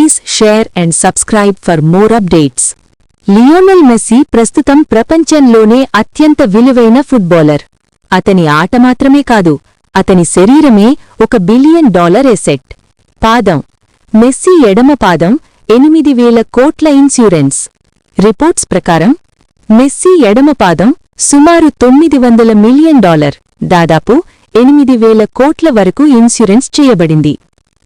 Please share and subscribe for more updates. Lionel Messi ప్రస్తుతం ప్రపంచంలోనే అత్యంత విలువైన ఫుట్బాలర్. అతని ఆట మాత్రమే కాదు, అతని శరీరమే $1 బిలియన్ ఎసెట్. పాదం. మెస్సీ ఎడమ పాదం 8,000 కోట్ల ఇన్సూరెన్స్. రిపోర్ట్స్ ప్రకారం మెస్సీ ఎడమ పాదం సుమారు $900 మిలియన్, దాదాపు 8,000 కోట్ల వరకు ఇన్సూరెన్స్ చేయబడింది.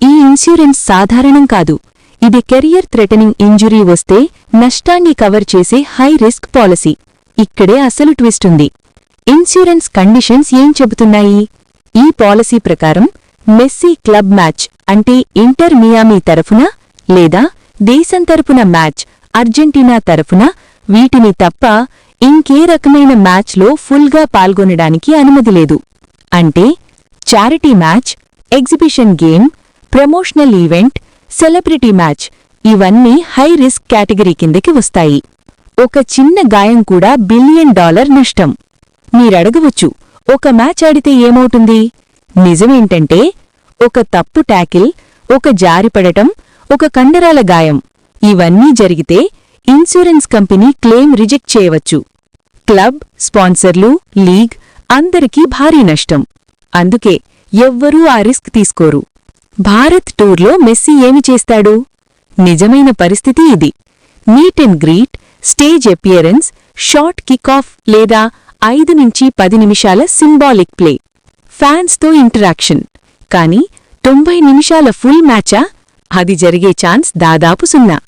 ఈ ఇన్సూరెన్స్ సాధారణం కాదు. ఇది కెరియర్ థ్రెటనింగ్ ఇంజురీ వస్తే నష్టాన్ని కవర్ చేసే హై రిస్క్ పాలసీ. ఇక్కడే అసలు ట్విస్ట్ ఉంది. ఇన్సూరెన్స్ కండిషన్స్ ఏం చెబుతున్నాయి? ఈ పాలసీ ప్రకారం మెస్సీ క్లబ్ మ్యాచ్ అంటే ఇంటర్ మియామి తరఫున లేదా దేశం తరపున మ్యాచ్ అర్జెంటీనా తరఫున వీటిని తప్ప ఇంకే రకమైన మ్యాచ్లో ఫుల్గా పాల్గొనడానికి అనుమతి లేదు. అంటే charity match, exhibition game, promotional event, celebrity match ఇవన్నీ హై రిస్క్ కేటగిరీ కిందకి వస్తాయి. ఒక చిన్న గాయం కూడా $1 బిలియన్ నష్టం. మీరడగవచ్చు, ఒక మ్యాచ్ ఆడితే ఏమవుతుంది? నిజమేంటంటే ఒక తప్పు ట్యాకిల్, ఒక జారిపడటం, ఒక కండరాల గాయం ఇవన్నీ జరిగితే ఇన్సూరెన్స్ కంపెనీ క్లెయిమ్ రిజెక్ట్ చేయవచ్చు. క్లబ్, స్పాన్సర్లు, లీగ్ అందరికీ భారీ నష్టం. అందుకే ఎవ్వరూ ఆ రిస్క్ తీసుకోరు. భారత్ టూర్లో మెస్సీ ఏమి చేస్తాడు? నిజమైన పరిస్థితి ఇది. Meet and greet, stage appearance, short kick of లేదా 5 నుంచి 10 నిమిషాల సింబాలిక్ ప్లే, ఫ్యాన్స్తో ఇంటరాక్షన్. కానీ 90 నిమిషాల ఫుల్ మ్యాచా? అది జరిగే ఛాన్స్ దాదాపు 0.